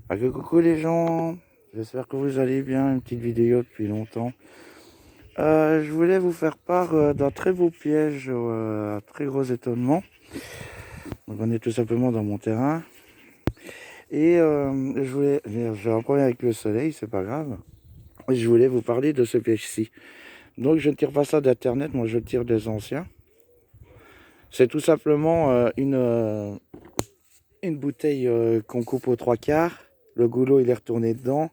Coucou les gens, j'espère que vous allez bien, une petite vidéo depuis longtemps. Je voulais vous faire part d'un très beau piège, un très gros étonnement. Donc on est tout simplement dans mon terrain. Et j'ai un problème avec le soleil, c'est pas grave. Et je voulais vous parler de ce piège-ci. Donc je ne tire pas ça d'internet, moi je tire des anciens. C'est tout simplement une bouteille qu'on coupe aux trois quarts. Le goulot il est retourné dedans.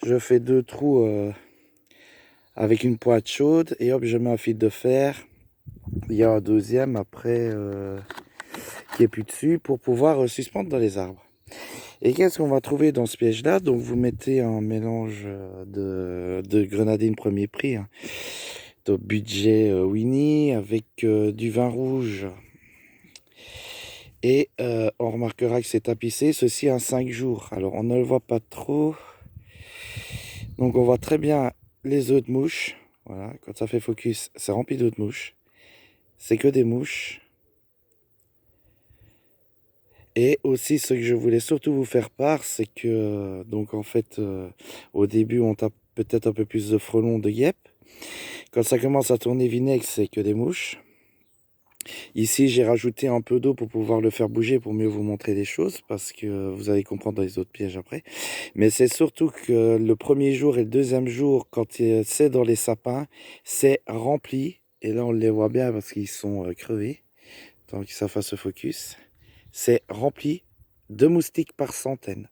Je fais deux trous avec une pointe chaude et hop je mets un fil de fer. Il y a un deuxième après qui est plus dessus pour pouvoir suspendre dans les arbres. Et qu'est-ce qu'on va trouver dans ce piège là? Donc vous mettez un mélange de grenadine premier prix, hein, de budget Winnie avec du vin rouge. Et on remarquera que c'est tapissé, ceci en 5 jours. Alors on ne le voit pas trop. Donc on voit très bien les œufs de mouche. Voilà, quand ça fait focus, c'est rempli d'œufs de mouche. C'est que des mouches. Et aussi ce que je voulais surtout vous faire part, c'est que donc en fait au début on tape peut-être un peu plus de frelons de guêpes. Quand ça commence à tourner vinaigre, c'est que des mouches. Ici j'ai rajouté un peu d'eau pour pouvoir le faire bouger pour mieux vous montrer les choses, parce que vous allez comprendre dans les autres pièges après. Mais c'est surtout que le premier jour et le deuxième jour, quand c'est dans les sapins, c'est rempli. Et là on les voit bien parce qu'ils sont crevés, tant que ça fasse focus. C'est rempli de moustiques par centaines.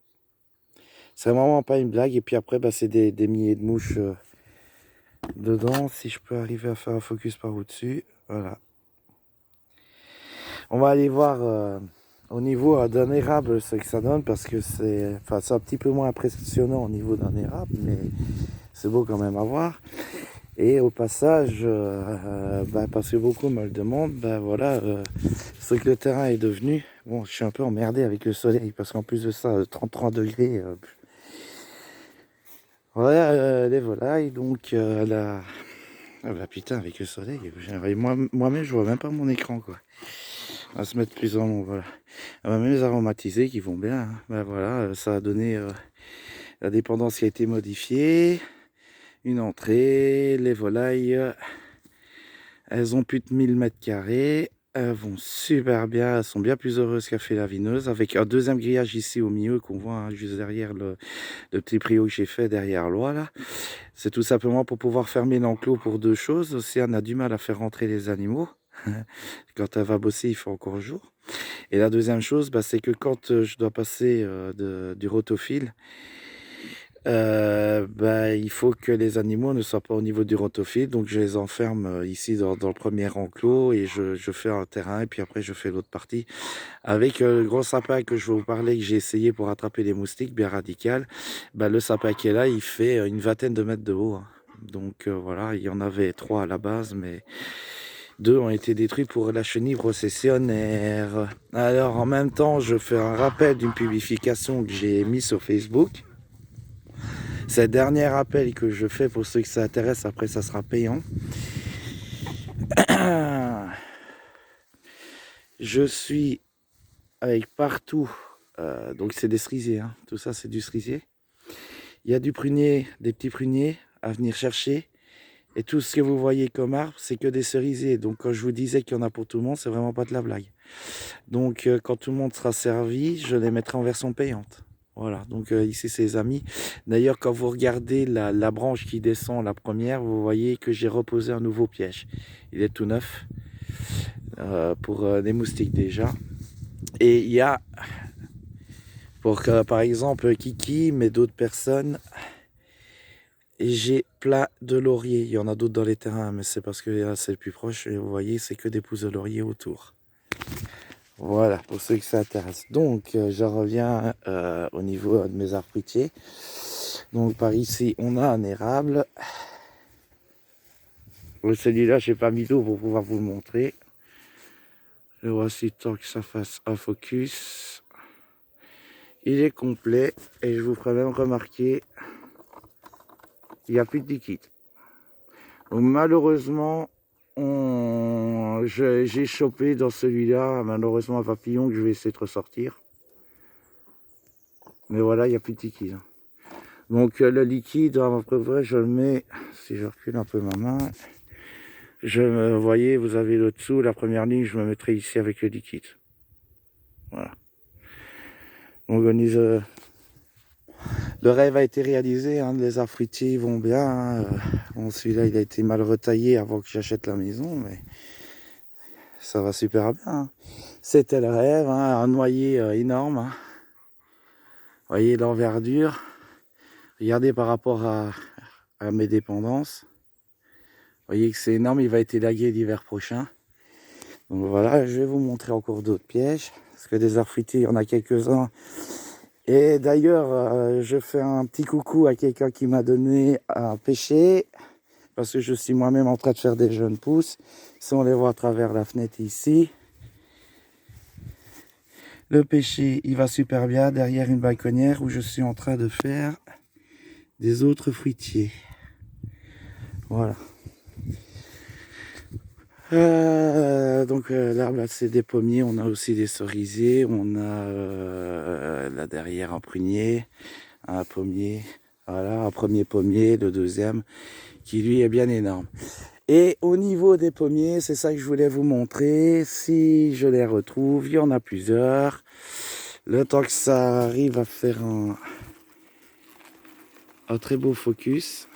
C'est vraiment pas une blague. Et puis après, bah, c'est des milliers de mouches dedans. Si je peux arriver à faire un focus par au-dessus. Voilà. On va aller voir au niveau d'un érable ce que ça donne. Parce que c'est un petit peu moins impressionnant au niveau d'un érable. Mais c'est beau quand même à voir. Et au passage, parce que beaucoup me le demandent, voilà, ce que le terrain est devenu. Bon, je suis un peu emmerdé avec le soleil parce qu'en plus de ça, 33 degrés. Voilà, les volailles, donc ah bah putain, avec le soleil, moi-même je vois même pas mon écran quoi. On va se mettre plus en long, voilà. Ah bah, même les aromatisés qui vont bien, hein. Bah voilà, ça a donné la dépendance qui a été modifiée. Une entrée, les volailles, elles ont plus de 1000 mètres carrés. Elles vont super bien, elles sont bien plus heureuses qu'à Félavineuse, avec un deuxième grillage ici au milieu qu'on voit hein, juste derrière le petit prio que j'ai fait derrière l'oie là. C'est tout simplement pour pouvoir fermer l'enclos pour deux choses. Océane a du mal à faire rentrer les animaux. Quand elle va bosser, il fait encore jour. Et la deuxième chose, c'est que quand je dois passer du rotophile, il faut que les animaux ne soient pas au niveau du rotophile. Donc je les enferme ici dans le premier enclos et je fais un terrain et puis après je fais l'autre partie. Avec le gros sapin que je vais vous parler, que j'ai essayé pour attraper les moustiques, bien radical, le sapin qui est là, il fait une vingtaine de mètres de haut, hein. Donc voilà, il y en avait 3 à la base, mais 2 ont été détruits pour la chenille processionnaire. Alors en même temps, je fais un rappel d'une publication que j'ai mis sur Facebook. C'est le dernier appel que je fais pour ceux qui s'intéressent, après ça sera payant. Je suis avec partout, donc c'est des cerisiers, hein. Tout ça c'est du cerisier. Il y a du prunier, des petits pruniers à venir chercher. Et tout ce que vous voyez comme arbre, c'est que des cerisiers. Donc quand je vous disais qu'il y en a pour tout le monde, c'est vraiment pas de la blague. Donc quand tout le monde sera servi, je les mettrai en version payante. Voilà, donc ici c'est les amis. D'ailleurs, quand vous regardez la branche qui descend, la première, vous voyez que j'ai reposé un nouveau piège. Il est tout neuf pour les moustiques déjà. Et il y a, pour par exemple Kiki, mais d'autres personnes, j'ai plein de lauriers. Il y en a d'autres dans les terrains, mais c'est parce que là, c'est le plus proche. Et vous voyez, c'est que des pousses de laurier autour. Voilà, pour ceux qui s'intéressent. Donc, je reviens au niveau de mes arbres fruitiers. Donc, par ici, on a un érable. Celui-là, j'ai pas mis d'eau pour pouvoir vous le montrer. Le voici tant que ça fasse un focus. Il est complet et je vous ferai même remarquer, il n'y a plus de liquide. Donc, malheureusement, j'ai chopé dans celui-là, malheureusement, un papillon que je vais essayer de ressortir. Mais voilà, il n'y a plus de liquide. Donc le liquide, à peu près, je le mets, si je recule un peu ma main, vous voyez, vous avez le dessous, la première ligne, je me mettrai ici avec le liquide. Voilà. Donc le rêve a été réalisé, hein, les arbres fruitiers vont bien. Hein. Bon, celui-là, il a été mal retaillé avant que j'achète la maison, mais ça va super bien. Hein. C'était le rêve, hein, un noyer énorme. Hein. Vous voyez l'envergure. Regardez par rapport à mes dépendances. Vous voyez que c'est énorme, il va être élagué l'hiver prochain. Donc voilà, je vais vous montrer encore d'autres pièges. Parce que des arbres fruitiers, il y en a quelques-uns. Et d'ailleurs, je fais un petit coucou à quelqu'un qui m'a donné un pêcher. Parce que je suis moi-même en train de faire des jeunes pousses. Si on les voit à travers la fenêtre ici. Le pêcher, il va super bien derrière une balconnière où je suis en train de faire des autres fruitiers. Voilà. Donc là, c'est des pommiers. On a aussi des cerisiers. On a là derrière un prunier, un pommier. Voilà, un premier pommier, le deuxième, qui lui est bien énorme. Et au niveau des pommiers, c'est ça que je voulais vous montrer. Si je les retrouve, il y en a plusieurs. Le temps que ça arrive à faire un très beau focus.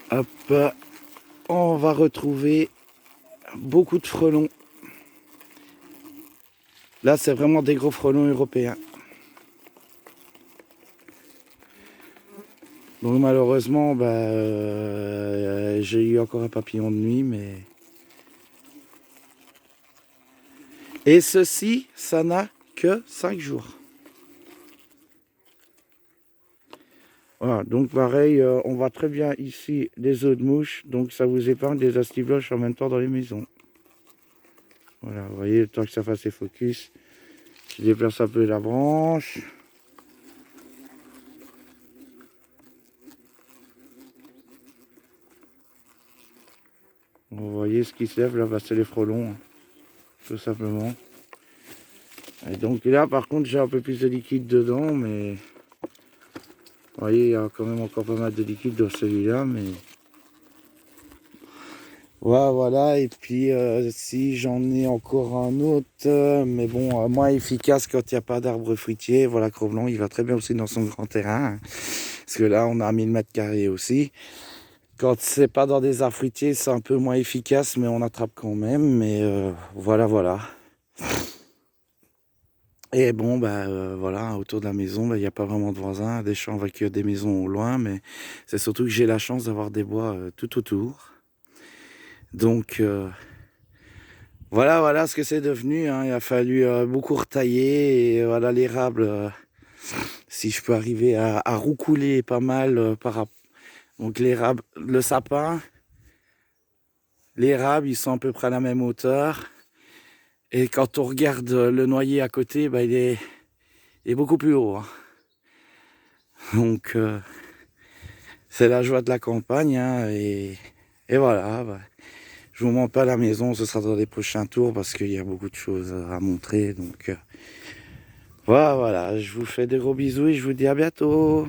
Hop, on va retrouver beaucoup de frelons. Là, c'est vraiment des gros frelons européens. Donc malheureusement, j'ai eu encore un papillon de nuit, mais... Et ceci, ça n'a que 5 jours. Voilà, donc pareil, on voit très bien ici les œufs de mouche, donc ça vous épargne des astivloches en même temps dans les maisons. Voilà, vous voyez, le temps que ça fasse ses focus, je déplace un peu la branche. Vous voyez ce qui se lève là, c'est les frelons, hein, tout simplement. Et donc là, par contre, j'ai un peu plus de liquide dedans, mais... Vous voyez, il y a quand même encore pas mal de liquide dans celui-là, mais... Voilà, et puis si j'en ai encore un autre, mais bon, moins efficace quand il n'y a pas d'arbre fruitier. Voilà, Cro-Blanc, il va très bien aussi dans son grand terrain. Hein, parce que là, on a 1000 mètres carrés aussi. Quand c'est pas dans des arbres fruitiers, c'est un peu moins efficace, mais on attrape quand même. Mais voilà. Et bon, voilà, autour de la maison, il n'y a pas vraiment de voisins. Des champs avec des maisons au loin, mais c'est surtout que j'ai la chance d'avoir des bois tout autour. Donc... Voilà ce que c'est devenu. Hein. Il a fallu beaucoup retailler. Et voilà, l'érable, si je peux arriver à roucouler pas mal donc l'érable, le sapin, l'érable, ils sont à peu près à la même hauteur. Et quand on regarde le noyer à côté, il est beaucoup plus haut. Hein. Donc, c'est la joie de la campagne. Hein, et voilà. Je vous montre pas la maison, ce sera dans les prochains tours parce qu'il y a beaucoup de choses à montrer. Donc voilà, je vous fais des gros bisous et je vous dis à bientôt.